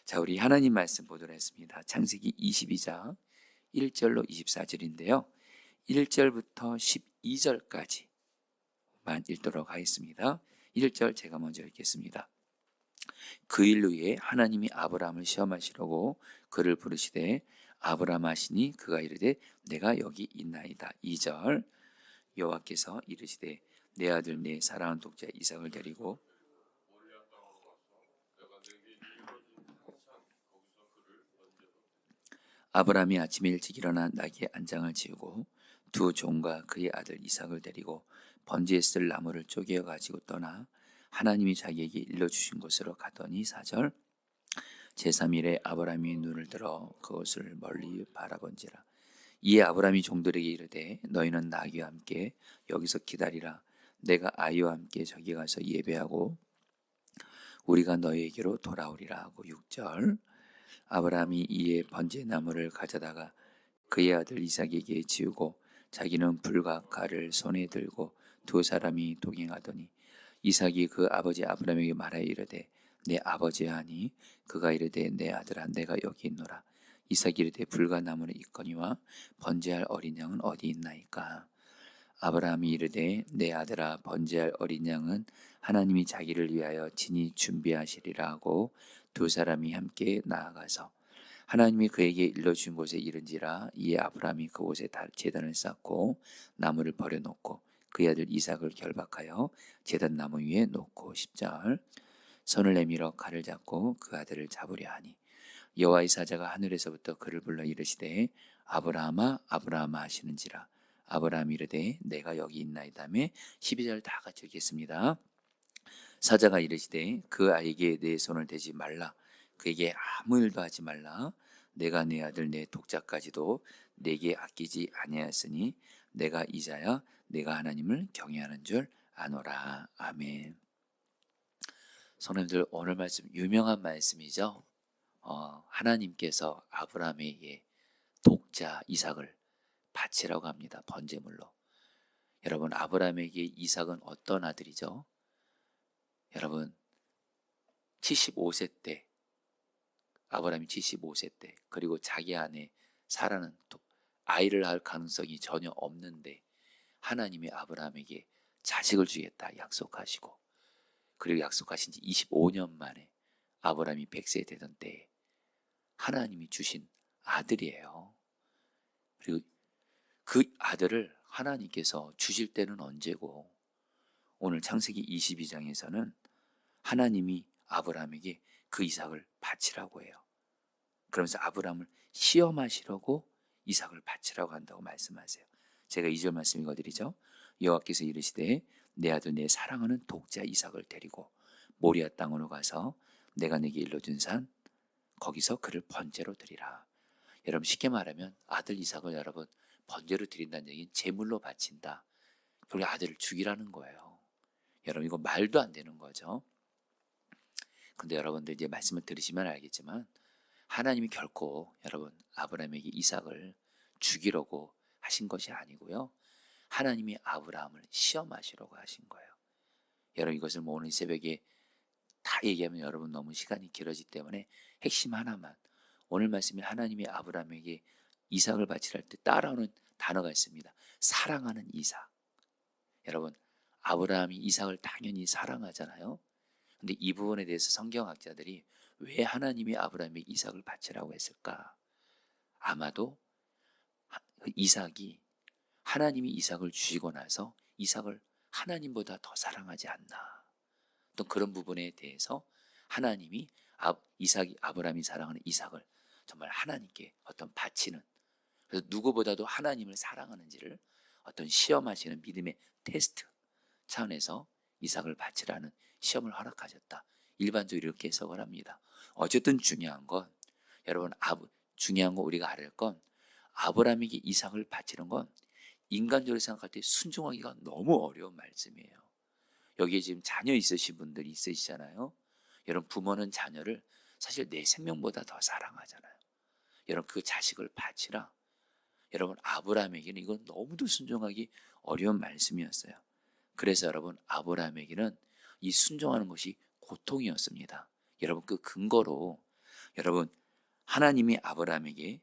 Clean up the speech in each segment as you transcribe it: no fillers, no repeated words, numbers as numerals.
자, 우리 하나님 말씀 보도록 했습니다. 창세기 22장 1절로 24절인데요. 1절부터 12절까지만 읽도록 하겠습니다. 1절 제가 먼저 읽겠습니다. 그 일 후에 하나님이 아브라함을 시험하시려고 그를 부르시되 아브라함 하시니 그가 이르되 내가 여기 있나이다. 2절 여호와께서 이르시되 내 아들 내 사랑하는 독자 이삭을 데리고 아브라함이 아침에 일찍 일어나 나귀의 안장을 지우고 두 종과 그의 아들 이삭을 데리고 번제에 쓸 나무를 쪼개어 가지고 떠나 하나님이 자기에게 일러주신 곳으로 가더니 4절 제3일에 아브라함이 눈을 들어 그곳을 멀리 바라본지라. 이에 아브라함이 종들에게 이르되 너희는 나귀와 함께 여기서 기다리라. 내가 아이와 함께 저기 가서 예배하고 우리가 너희에게로 돌아오리라 하고 6절 아브라함이 이에 번제나무를 가져다가 그의 아들 이삭에게 지우고 자기는 불과 칼을 손에 들고 두 사람이 동행하더니 이삭이 그 아버지 아브라함에게 말하여 이르되 내 아버지 하니 그가 이르되 내 아들아 내가 여기 있노라. 이삭이 이르되 불과 나무는 있거니와 번제할 어린 양은 어디 있나이까. 아브라함이 이르되 내 아들아 번제할 어린 양은 하나님이 자기를 위하여 친히 준비하시리라 하고 두 사람이 함께 나아가서 하나님이 그에게 일러준 곳에 이른지라. 이에 아브라함이 그곳에 제단을 쌓고 나무를 버려놓고 그의 아들 이삭을 결박하여 제단 나무 위에 놓고 10절 손을 내밀어 칼을 잡고 그 아들을 잡으려 하니 여호와의 사자가 하늘에서부터 그를 불러 이르시되 아브라함아 아브라함아 하시는지라. 아브라함이 이르되 내가 여기 있나이다며 12절 다 같이 읽겠습니다. 사자가 이르시되 그 아이에게 내 손을 대지 말라. 그에게 아무 일도 하지 말라. 내가 내 아들 내 독자까지도 내게 아끼지 아니하였으니 내가 이자야 내가 하나님을 경외하는 줄 아노라. 아멘. 성도님들 오늘 말씀 유명한 말씀이죠. 하나님께서 아브라함에게 독자 이삭을 바치라고 합니다. 번제물로. 여러분 아브라함에게 이삭은 어떤 아들이죠? 여러분 75세 때 아브라함이 75세 때 그리고 자기 아내 사라는 또 아이를 낳을 가능성이 전혀 없는데 하나님이 아브라함에게 자식을 주겠다 약속하시고 그리고 약속하신 지 25년 만에 아브라함이 100세 되던 때에 하나님이 주신 아들이에요. 그리고 그 아들을 하나님께서 주실 때는 언제고 오늘 창세기 22장에서는 하나님이 아브라함에게 그 이삭을 바치라고 해요. 그러면서 아브라함을 시험하시려고 이삭을 바치라고 한다고 말씀하세요. 제가 2절 말씀 읽어드리죠. 여호와께서 이르시되 내 아들 내 사랑하는 독자 이삭을 데리고 모리아 땅으로 가서 내가 내게 일러준 산 거기서 그를 번제로 드리라. 여러분 쉽게 말하면 아들 이삭을 여러분 번제로 드린다는 얘기는 제물로 바친다. 그리고 아들을 죽이라는 거예요. 여러분 이거 말도 안 되는 거죠. 근데 여러분들 이제 말씀을 들으시면 알겠지만 하나님이 결코 여러분 아브라함에게 이삭을 죽이려고 하신 것이 아니고요. 하나님이 아브라함을 시험하시려고 하신 거예요. 여러분 이것을 뭐 오늘 새벽에 다 얘기하면 여러분 너무 시간이 길어지기 때문에 핵심 하나만 오늘 말씀이 하나님이 아브라함에게 이삭을 바치라 할 때 따라오는 단어가 있습니다. 사랑하는 이삭. 여러분 아브라함이 이삭을 당연히 사랑하잖아요. 근데 이 부분에 대해서 성경학자들이 왜 하나님이 아브라함에게 이삭을 바치라고 했을까? 아마도 이삭이 하나님이 이삭을 주시고 나서 이삭을 하나님보다 더 사랑하지 않나. 또 그런 부분에 대해서 하나님이 이삭이 아브라함이 사랑하는 이삭을 정말 하나님께 어떤 바치는 그래서 누구보다도 하나님을 사랑하는지를 어떤 시험하시는 믿음의 테스트 차원에서 이삭을 바치라는 시험을 허락하셨다. 일반적으로 이렇게 해석을 합니다. 어쨌든 중요한 건 여러분 중요한 거 우리가 알을 건 아브라함에게 이삭을 바치는 건 인간적으로 생각할 때 순종하기가 너무 어려운 말씀이에요. 여기에 지금 자녀 있으신 분들이 있으시잖아요. 여러분 부모는 자녀를 사실 내 생명보다 더 사랑하잖아요. 여러분 그 자식을 바치라. 여러분 아브라함에게는 이건 너무도 순종하기 어려운 말씀이었어요. 그래서 여러분 아브라함에게는 이 순종하는 것이 고통이었습니다. 여러분 그 근거로 여러분, 하나님이 아브라함에게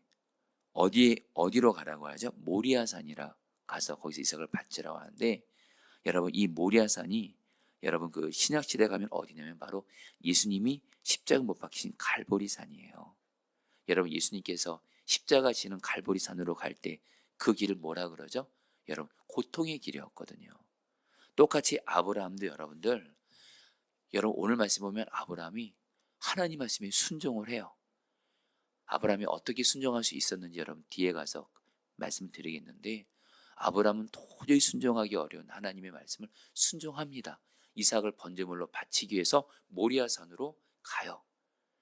어디로 가라고 하죠? 모리아산이라 가서 거기서 이삭을 바치라고 하는데, 여러분 이 모리아산이 여러분 그 신약 시대 가면 어디냐면 바로 예수님이 십자가 못 박히신 갈보리산이에요. 여러분 예수님께서 십자가 지는 갈보리산으로 갈 때 그 길을 뭐라 그러죠? 여러분 고통의 길이었거든요. 똑같이 아브라함도 여러분들, 여러분 오늘 말씀 보면 아브라함이 하나님 말씀에 순종을 해요. 아브라함이 어떻게 순종할 수 있었는지 여러분 뒤에 가서 말씀드리겠는데, 아브라함은 도저히 순종하기 어려운 하나님의 말씀을 순종합니다. 이삭을 번제물로 바치기 위해서 모리아산으로 가요.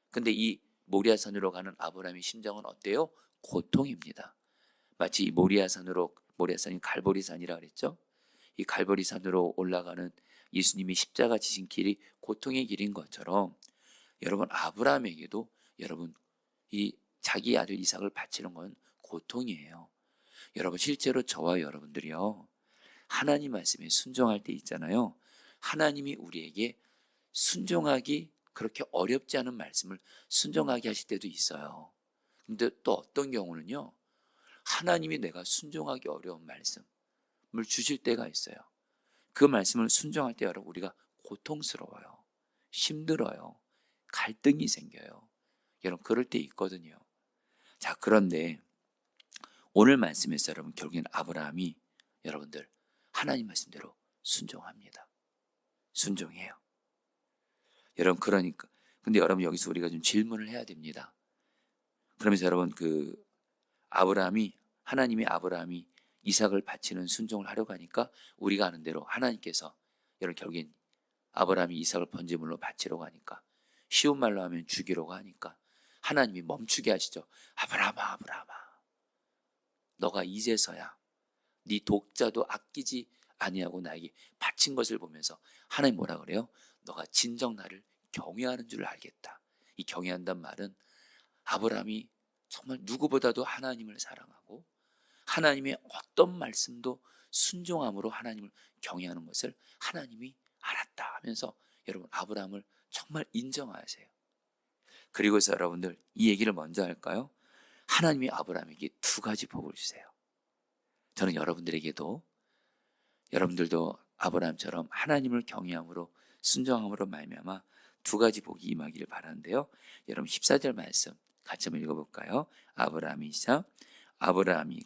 근데 이 모리아산으로 가는 아브라함의 심정은 어때요? 고통입니다. 마치 이 모리아산이 갈보리산이라 그랬죠. 이 갈보리산으로 올라가는 예수님이 십자가 지신 길이 고통의 길인 것처럼, 여러분 아브라함에게도 여러분 이 자기 아들 이삭을 바치는 건 고통이에요. 여러분 실제로 저와 여러분들이요, 하나님 말씀에 순종할 때 있잖아요. 하나님이 우리에게 순종하기 그렇게 어렵지 않은 말씀을 순종하게 하실 때도 있어요. 근데 또 어떤 경우는요, 하나님이 내가 순종하기 어려운 말씀을 주실 때가 있어요. 그 말씀을 순종할 때 여러분 우리가 고통스러워요. 힘들어요. 갈등이 생겨요. 여러분 그럴 때 있거든요. 자, 그런데 오늘 말씀에서 여러분 결국엔 아브라함이 여러분들 하나님 말씀대로 순종합니다. 순종해요. 여러분 그러니까 근데 여러분 여기서 우리가 좀 질문을 해야 됩니다. 그러면서 여러분 하나님이 아브라함이 이삭을 바치는 순종을 하려고 하니까 우리가 아는 대로 하나님께서 여러분 결국엔 아브라함이 이삭을 번제물로 바치려고 하니까, 쉬운 말로 하면 죽이려고 하니까 하나님이 멈추게 하시죠. 아브라함아, 아브라함아, 너가 이제서야 네 독자도 아끼지 아니하고 나에게 바친 것을 보면서 하나님 뭐라 그래요? 너가 진정 나를 경외하는 줄 알겠다. 이 경외한단 말은 아브라함이 정말 누구보다도 하나님을 사랑하고 하나님의 어떤 말씀도 순종함으로 하나님을 경외하는 것을 하나님이 알았다 하면서 여러분 아브라함을 정말 인정하세요. 그리고서 여러분들 이 얘기를 먼저 할까요? 하나님이 아브라함에게 두 가지 복을 주세요. 저는 여러분들도 아브라함처럼 하나님을 경외함으로 순종함으로 말미암아 두 가지 복이 임하기를 바라는데요. 여러분 14절 말씀 같이 한번 읽어볼까요? 아브라함이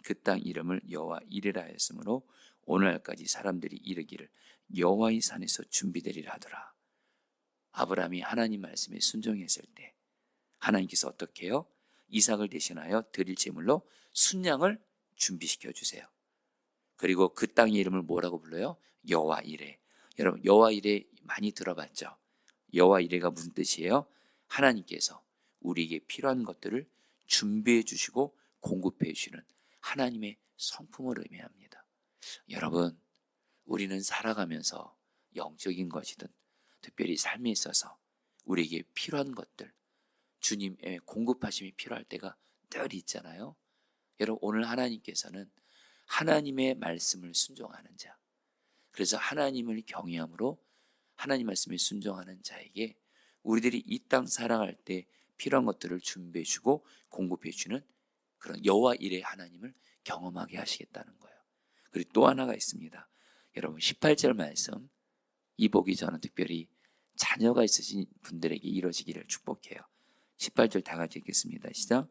그 땅 이름을 여호와 이레라 하였으므로 오늘날까지 사람들이 이르기를 여호와의 산에서 준비되리라 하더라. 아브라함이 하나님 말씀에 순종했을 때 하나님께서 어떻게 해요? 이삭을 대신하여 드릴 제물로 순양을 준비시켜 주세요. 그리고 그 땅의 이름을 뭐라고 불러요? 여호와 이레. 여러분 여호와 이레 많이 들어봤죠? 여호와 이레가 무슨 뜻이에요? 하나님께서 우리에게 필요한 것들을 준비해 주시고 공급해 주시는 하나님의 성품을 의미합니다. 여러분 우리는 살아가면서 영적인 것이든 특별히 삶에 있어서 우리에게 필요한 것들, 주님의 공급하심이 필요할 때가 늘 있잖아요. 여러분 오늘 하나님께서는 하나님의 말씀을 순종하는 자, 그래서 하나님을 경외함으로 하나님 말씀에 순종하는 자에게 우리들이 이 땅 살아갈 때 필요한 것들을 준비해 주고 공급해 주는 그런 여호와 이레 하나님을 경험하게 하시겠다는 거예요. 그리고 또 하나가 있습니다. 여러분 18절 말씀, 이 복이 저는 특별히 자녀가 있으신 분들에게 이루어지기를 축복해요. 18절 다 같이 읽겠습니다. 시작.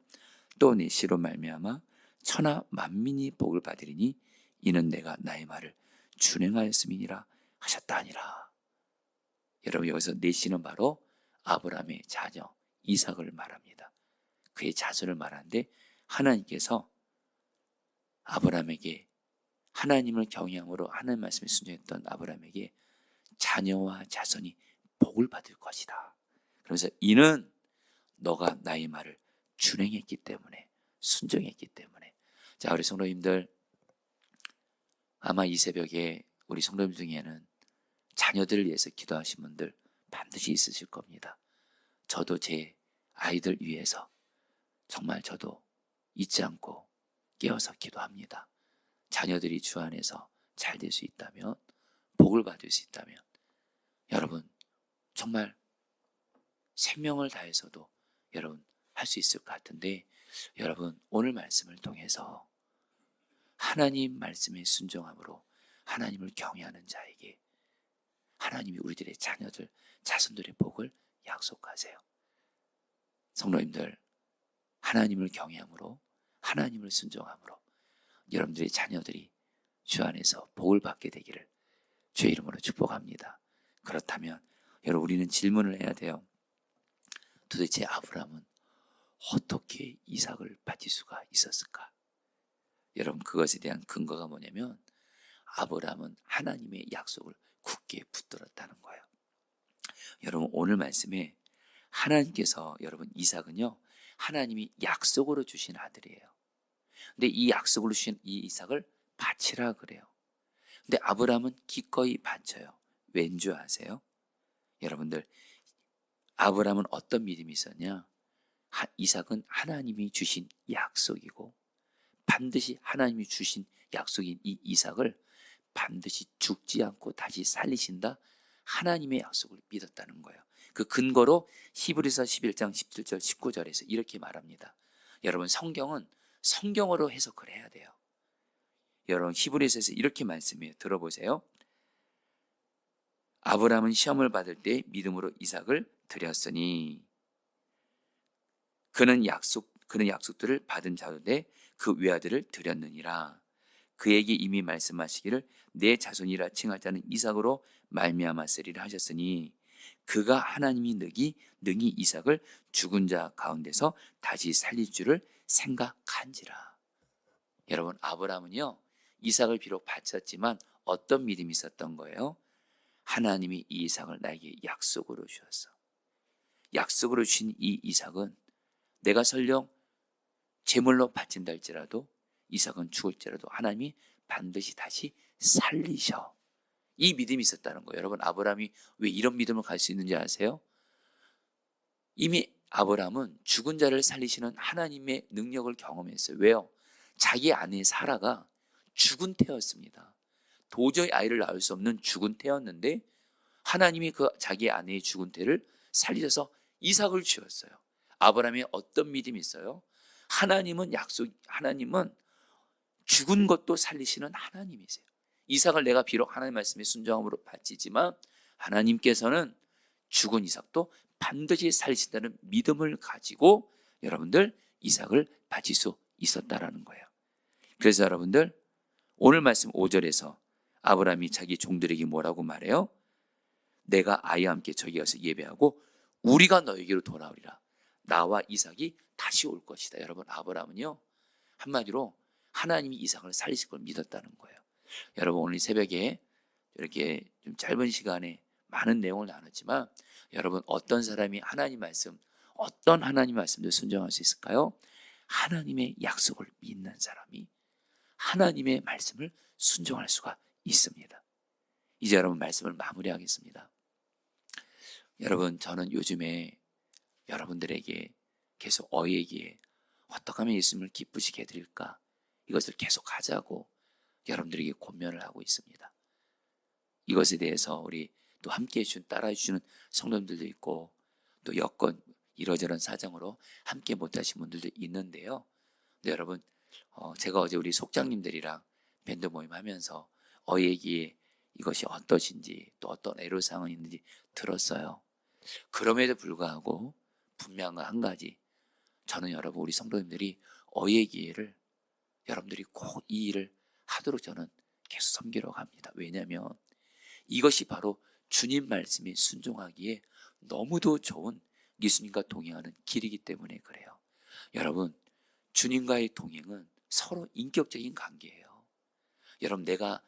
또 내 씨로 말미암아 천하 만민이 복을 받으리니 이는 내가 나의 말을 준행하였음이니라 하셨다 하니라. 여러분 여기서 내 씨는 바로 아브라함의 자녀 이삭을 말합니다. 그의 자손을 말하는데 하나님께서 아브라함에게 하나님을 경외함으로 하나님 말씀에 순종했던 아브라함에게 자녀와 자손이 복을 받을 것이다. 그러면서 이는 너가 나의 말을 준행했기 때문에, 순종했기 때문에. 자, 우리 성도님들 아마 이 새벽에 우리 성도님 중에는 자녀들을 위해서 기도하신 분들 반드시 있으실 겁니다. 저도 제 아이들 위해서 정말 저도 잊지 않고 깨어서 기도합니다. 자녀들이 주 안에서 잘 될 수 있다면, 복을 받을 수 있다면 여러분 정말 생명을 다해서도 여러분 할 수 있을 것 같은데, 여러분 오늘 말씀을 통해서 하나님 말씀에 순종함으로 하나님을 경외하는 자에게 하나님이 우리들의 자녀들, 자손들의 복을 약속하세요. 성도님들, 하나님을 경외함으로 하나님을 순종함으로 여러분들의 자녀들이 주 안에서 복을 받게 되기를 주의 이름으로 축복합니다. 그렇다면 여러분, 우리는 질문을 해야 돼요. 도대체 아브라함은 어떻게 이삭을 바칠 수가 있었을까? 여러분, 그것에 대한 근거가 뭐냐면 아브라함은 하나님의 약속을 굳게 붙들었다는 거예요. 여러분, 오늘 말씀에 하나님께서, 여러분, 이삭은요 하나님이 약속으로 주신 아들이에요. 근데 이 약속으로 주신 이 이삭을 바치라 그래요. 근데 아브라함은 기꺼이 바쳐요. 왠 줄 아세요? 여러분들, 아브라함은 어떤 믿음이 있었냐? 이삭은 하나님이 주신 약속이고, 반드시 하나님이 주신 약속인 이 이삭을 반드시 죽지 않고 다시 살리신다, 하나님의 약속을 믿었다는 거예요. 그 근거로 히브리서 11장 17절 19절에서 이렇게 말합니다. 여러분, 성경은 성경어로 해석을 해야 돼요. 여러분, 히브리서에서 이렇게 말씀해요. 들어보세요. 아브라함은 시험을 받을 때 믿음으로 이삭을 드렸으니 그는 약속들을 받은 자로되 그 외아들을 드렸느니라. 그에게 이미 말씀하시기를 내 자손이라 칭할 자는 이삭으로 말미암았으리라 하셨으니 그가 하나님이 능히 이삭을 죽은 자 가운데서 다시 살릴 줄을 생각한지라. 여러분, 아브라함은요 이삭을 비록 바쳤지만 어떤 믿음이 있었던 거예요? 하나님이 이 이삭을 나에게 약속으로 주었어. 약속으로 주신 이 이삭은 내가 설령 제물로 바친다 할지라도, 이삭은 죽을지라도 하나님이 반드시 다시 살리셔. 이 믿음이 있었다는 거예요. 여러분, 아브라함이 왜 이런 믿음을 가질 수 있는지 아세요? 이미 아브라함은 죽은 자를 살리시는 하나님의 능력을 경험했어요. 왜요? 자기 아내 사라가 죽은 태였습니다. 도저히 아이를 낳을 수 없는 죽은 태였는데 하나님이 그 자기 아내의 죽은 태를 살리셔서 이삭을 주었어요. 아브라함이 어떤 믿음이 있어요? 하나님은 죽은 것도 살리시는 하나님이세요. 이삭을 내가 비록 하나님 말씀에 순종함으로 바치지만 하나님께서는 죽은 이삭도 반드시 살리신다는 믿음을 가지고 여러분들 이삭을 바칠 수 있었다라는 거예요. 그래서 여러분들, 오늘 말씀 5절에서 아브라함이 자기 종들에게 뭐라고 말해요? 내가 아이와 함께 저기 가서 예배하고 우리가 너에게로 돌아오리라. 나와 이삭이 다시 올 것이다. 여러분, 아브라함은요 한마디로 하나님이 이삭을 살리실 걸 믿었다는 거예요. 여러분, 오늘 새벽에 이렇게 좀 짧은 시간에 많은 내용을 나눴지만 여러분, 어떤 사람이 어떤 하나님 말씀을 순종할 수 있을까요? 하나님의 약속을 믿는 사람이 하나님의 말씀을 순종할 수가 있습니다. 이제 여러분, 말씀을 마무리하겠습니다. 여러분, 저는 요즘에 여러분들에게 계속 어예기에 어떻게 하면 예수님을 기쁘시게 해드릴까, 이것을 계속 하자고 여러분들에게 권면을 하고 있습니다. 이것에 대해서 우리 또 함께 해주신, 따라해 주시는 성도님들도 있고, 또 여건 이러저런 사정으로 함께 못하신 분들도 있는데요. 근데 여러분, 제가 어제 우리 속장님들이랑 밴드 모임 하면서 어예기에 이것이 어떠신지, 또 어떤 애로사항이 있는지 들었어요. 그럼에도 불구하고 분명한 한 가지, 저는 여러분, 우리 성도님들이 어예기회를 여러분들이 꼭 이 일을 하도록 저는 계속 섬기러 갑니다. 왜냐하면 이것이 바로 주님 말씀에 순종하기에 너무도 좋은 예수님과 동행하는 길이기 때문에 그래요. 여러분, 주님과의 동행은 서로 인격적인 관계예요. 여러분, 내가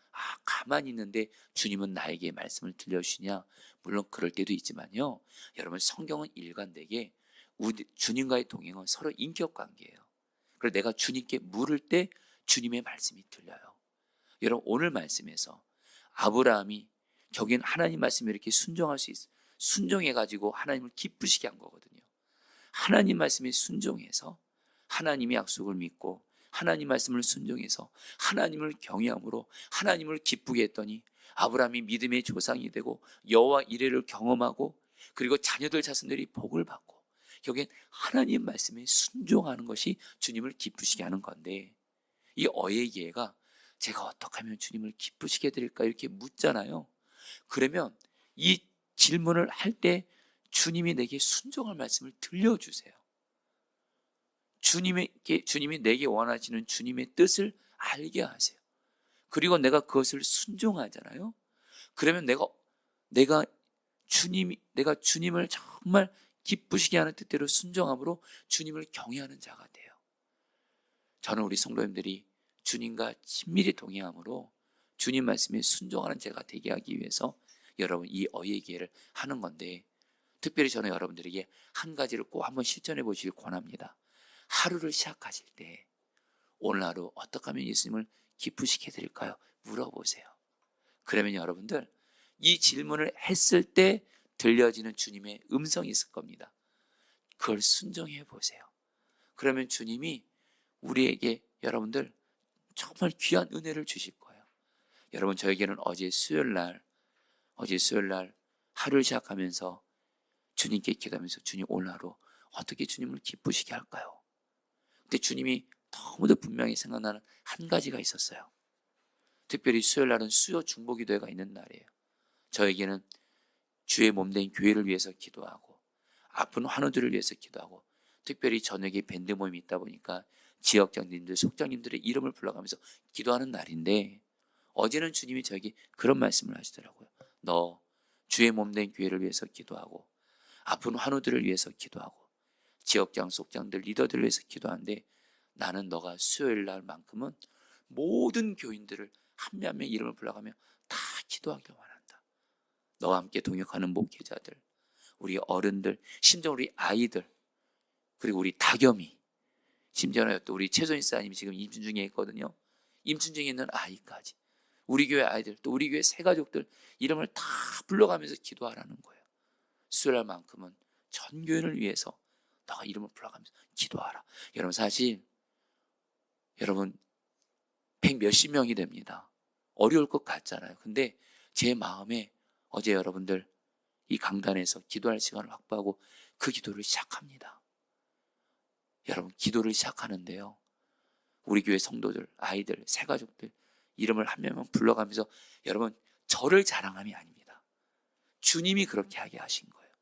가만히 있는데 주님은 나에게 말씀을 들려주시냐? 물론 그럴 때도 있지만요, 여러분, 성경은 일관되게 주님과의 동행은 서로 인격 관계예요. 그래서 내가 주님께 물을 때 주님의 말씀이 들려요. 여러분, 오늘 말씀에서 아브라함이 결국엔 하나님 말씀에 이렇게 순종해가지고 하나님을 기쁘시게 한 거거든요. 하나님 말씀에 순종해서 하나님의 약속을 믿고 하나님 말씀을 순종해서 하나님을 경외함으로 하나님을 기쁘게 했더니 아브라함이 믿음의 조상이 되고 여호와 이레를 경험하고, 그리고 자녀들 자손들이 복을 받고, 결국엔 하나님 말씀에 순종하는 것이 주님을 기쁘시게 하는 건데, 이 어예기회가 제가 어떻게 하면 주님을 기쁘시게 드릴까 이렇게 묻잖아요. 그러면 이 질문을 할 때 주님이 내게 순종할 말씀을 들려주세요. 주님이 내게 원하시는 주님의 뜻을 알게 하세요. 그리고 내가 그것을 순종하잖아요. 그러면 내가 주님을 정말 기쁘시게 하는 뜻대로 순종함으로 주님을 경외하는 자가 돼요. 저는 우리 성도님들이 주님과 친밀히 동행함으로 주님 말씀에 순종하는 자가 되게 하기 위해서 여러분 이 어예기회를 하는 건데, 특별히 저는 여러분들에게 한 가지를 꼭 한번 실천해 보시길 권합니다. 하루를 시작하실 때 오늘 하루 어떻게 하면 예수님을 기쁘시게 드릴까요? 물어보세요. 그러면 여러분들 이 질문을 했을 때 들려지는 주님의 음성이 있을 겁니다. 그걸 순종해 보세요. 그러면 주님이 우리에게 여러분들 정말 귀한 은혜를 주실 거예요. 여러분, 저에게는 어제 수요일 날 하루를 시작하면서 주님께 기도하면서 주님 오늘 하루 어떻게 주님을 기쁘시게 할까요? 근데 주님이 너무도 분명히 생각나는 한 가지가 있었어요. 특별히 수요일 날은 수요 중보기도회가 있는 날이에요. 저에게는 주의 몸된 교회를 위해서 기도하고 아픈 환우들을 위해서 기도하고, 특별히 저녁에 밴드 모임이 있다 보니까 지역장님들, 속장님들의 이름을 불러가면서 기도하는 날인데, 어제는 주님이 저에게 그런 말씀을 하시더라고요. 너 주의 몸된 교회를 위해서 기도하고 아픈 환우들을 위해서 기도하고 지역장, 속장들, 리더들을 위해서 기도하는데, 나는 너가 수요일 날만큼은 모든 교인들을 한 명 한 명 이름을 불러가며 다 기도하길 원한다. 너와 함께 동역하는 목회자들, 우리 어른들, 심지어 우리 아이들, 그리고 우리 다겸이, 심지어는 또 우리 최소인 사님이 지금 임신 중에 있거든요. 임신 중에 있는 아이까지, 우리 교회 아이들, 또 우리 교회 새가족들 이름을 다 불러가면서 기도하라는 거예요. 수요일 날만큼은 전 교회를 위해서 너가 이름을 불러가면서 기도하라. 여러분, 사실 여러분 100 몇십 명이 됩니다. 어려울 것 같잖아요. 근데 제 마음에 어제 여러분들 이 강단에서 기도할 시간을 확보하고 그 기도를 시작합니다. 여러분, 기도를 시작하는데요, 우리 교회 성도들, 아이들, 새가족들 이름을 한 명만 불러가면서, 여러분 저를 자랑함이 아닙니다. 주님이 그렇게 하게 하신 거예요.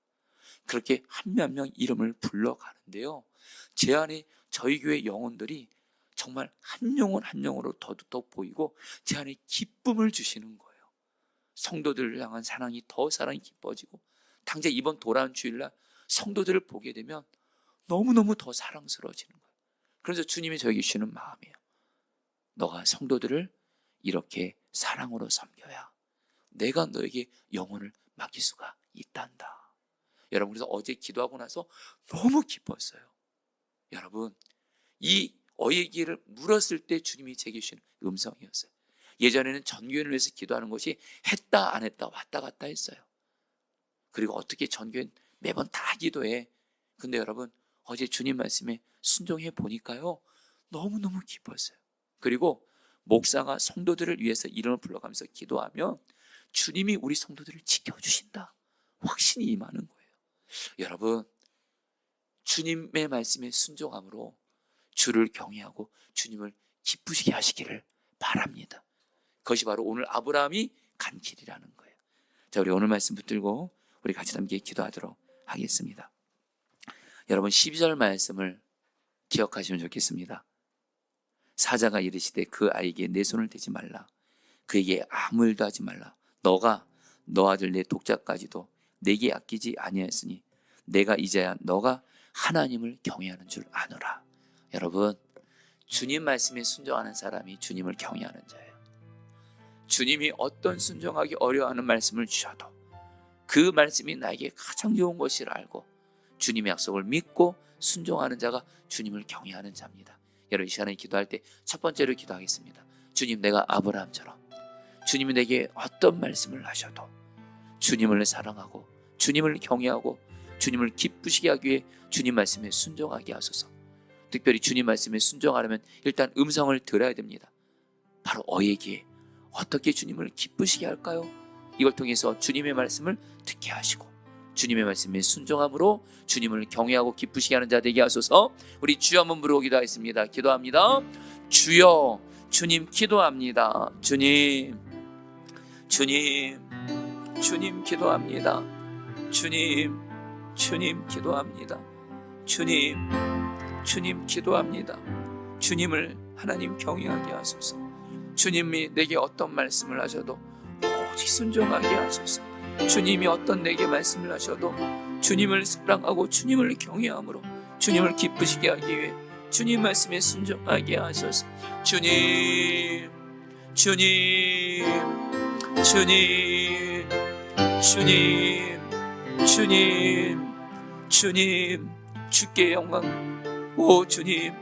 그렇게 한 명 한 명 이름을 불러가는데요, 제 안에 저희 교회 영혼들이 정말 한 영혼 한 영혼으로 더욱 보이고 제 안에 기쁨을 주시는 거예요. 성도들을 향한 사랑이 깊어지고, 당장 이번 돌아온 주일날 성도들을 보게 되면 너무너무 더 사랑스러워지는 거예요. 그래서 주님이 저에게 주시는 마음이에요. 너가 성도들을 이렇게 사랑으로 섬겨야 내가 너에게 영혼을 맡길 수가 있단다. 여러분, 그래서 어제 기도하고 나서 너무 기뻤어요. 여러분, 이 어예기를 물었을 때 주님이 제게 주시는 음성이었어요. 예전에는 전교회를 위해서 기도하는 것이 했다 안 했다 왔다 갔다 했어요. 그리고 어떻게 전교회는 매번 다 기도해. 근데 여러분, 어제 주님 말씀에 순종해 보니까요, 너무너무 기뻤어요. 그리고 목사가 성도들을 위해서 이름을 불러가면서 기도하면 주님이 우리 성도들을 지켜주신다, 확신이 임하는 거예요. 여러분, 주님의 말씀에 순종함으로 주를 경외하고 주님을 기쁘시게 하시기를 바랍니다. 그것이 바로 오늘 아브라함이 간 길이라는 거예요. 자, 우리 오늘 말씀 붙들고 우리 같이 함께 기도하도록 하겠습니다. 여러분, 12절 말씀을 기억하시면 좋겠습니다. 사자가 이르시되 그 아이에게 내 손을 대지 말라. 그에게 아무 일도 하지 말라. 너가 너 아들 내 독자까지도 내게 아끼지 아니하였으니 내가 이제야 너가 하나님을 경외하는 줄 아노라. 여러분, 주님 말씀에 순종하는 사람이 주님을 경외하는 자예요. 주님이 어떤 순종하기 어려워하는 말씀을 주셔도 그 말씀이 나에게 가장 좋은 것이라 알고 주님의 약속을 믿고 순종하는 자가 주님을 경외하는 자입니다. 여러분, 이 시간에 기도할 때 첫 번째로 기도하겠습니다. 주님, 내가 아브라함처럼 주님이 내게 어떤 말씀을 하셔도 주님을 사랑하고 주님을 경외하고 주님을 기쁘시게 하기 위해 주님 말씀에 순종하게 하소서. 특별히 주님 말씀에 순종하려면 일단 음성을 들어야 됩니다. 바로 어예기에 어떻게 주님을 기쁘시게 할까요? 이걸 통해서 주님의 말씀을 듣게 하시고 주님의 말씀에 순종함으로 주님을 경외하고 기쁘시게 하는 자 되게 하소서. 우리 주여 한번 부르고 기도하겠습니다. 기도합니다. 주여, 주님 기도합니다. 주님 기도합니다. 주님 기도합니다. 주님 기도합니다. 주님을 하나님 경외하게 하소서. 주님이 내게 어떤 말씀을 하셔도 오직 순종하게 하소서. 주님이 어떤 내게 말씀을 하셔도 주님을 사랑하고 주님을 경외함으로 주님을 기쁘시게 하기 위해 주님 말씀에 순종하게 하소서. 주님 주께 영광. 오 주님,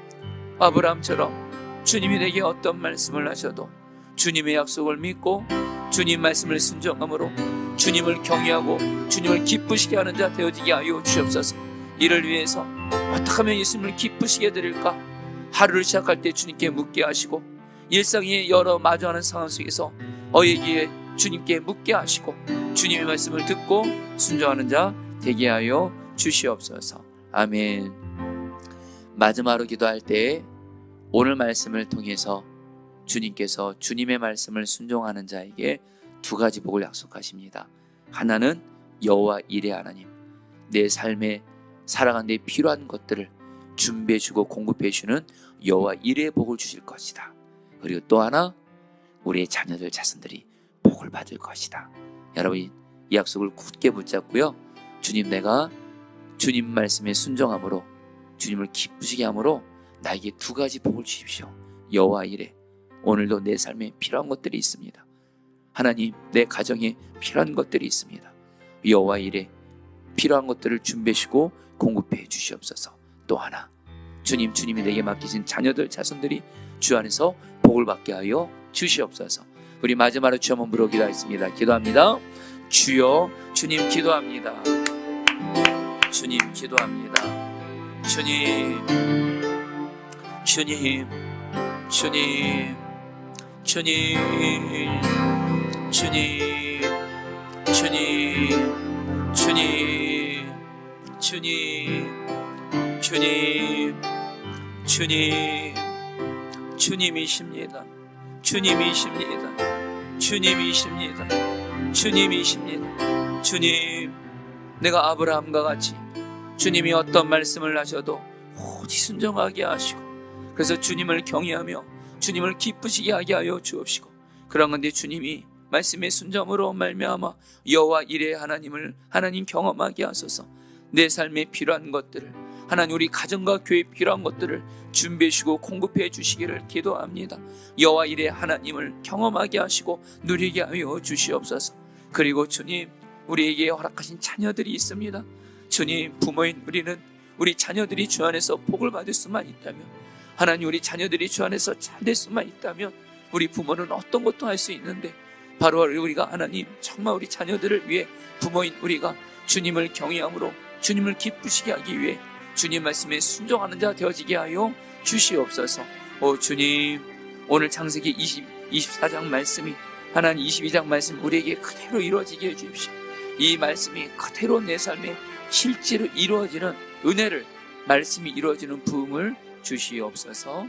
아브라함처럼 주님이 내게 어떤 말씀을 하셔도 주님의 약속을 믿고 주님 말씀을 순종함으로 주님을 경외하고 주님을 기쁘시게 하는 자 되어지게 하여 주옵소서. 이를 위해서 어떻게 하면 예수님을 기쁘시게 드릴까? 하루를 시작할 때 주님께 묻게 하시고, 일상의 여러 마주하는 상황 속에서 어에게 주님께 묻게 하시고 주님의 말씀을 듣고 순종하는 자 되게 하여 주시옵소서. 아멘. 마지막으로 기도할 때 오늘 말씀을 통해서 주님께서 주님의 말씀을 순종하는 자에게 두 가지 복을 약속하십니다. 하나는 여호와 이레 하나님, 내 삶에 살아가는 데 필요한 것들을 준비해 주고 공급해 주는 여호와 이레의 복을 주실 것이다. 그리고 또 하나, 우리의 자녀들 자손들이 복을 받을 것이다. 여러분, 이 약속을 굳게 붙잡고요, 주님, 내가 주님 말씀에 순종함으로 주님을 기쁘시게 함으로 나에게 두 가지 복을 주십시오. 여호와 이레, 오늘도 내 삶에 필요한 것들이 있습니다. 하나님, 내 가정에 필요한 것들이 있습니다. 여호와 이레, 필요한 것들을 준비해 주시고 공급해 주시옵소서. 또 하나, 주님이 내게 맡기신 자녀들 자손들이 주 안에서 복을 받게 하여 주시옵소서. 우리 마지막으로 주 한번 부르고 기도하겠습니다. 기도합니다. 주여, 주님 기도합니다. 주님 기도합니다. 주님 주님이십니다. 주님, 내가 아브라함과 같이 주님이 어떤 말씀을 하셔도 오직 순종하게 하시고, 그래서 주님을 경외하며 주님을 기쁘시게 하게 하여 주옵시고, 그런 건데 주님이 말씀의 순종으로 말미암아 여호와 이레 하나님을 하나님 경험하게 하소서. 내 삶에 필요한 것들을, 하나님 우리 가정과 교회에 필요한 것들을 준비해 주시고 공급해 주시기를 기도합니다. 여호와 이레 하나님을 경험하게 하시고 누리게 하여 주시옵소서. 그리고 주님, 우리에게 허락하신 자녀들이 있습니다. 주님, 부모인 우리는 우리 자녀들이 주 안에서 복을 받을 수만 있다면, 하나님 우리 자녀들이 주 안에서 잘 될 수만 있다면, 우리 부모는 어떤 것도 할 수 있는데, 바로 우리가 하나님 정말 우리 자녀들을 위해 부모인 우리가 주님을 경외함으로 주님을 기쁘시게 하기 위해 주님 말씀에 순종하는 자 되어지게 하여 주시옵소서. 오 주님, 오늘 창세기 24장 말씀이 하나님 22장 말씀 우리에게 그대로 이루어지게 해주십시오. 이 말씀이 그대로 내 삶에 실제로 이루어지는 은혜를, 말씀이 이루어지는 부흥을 주시옵소서.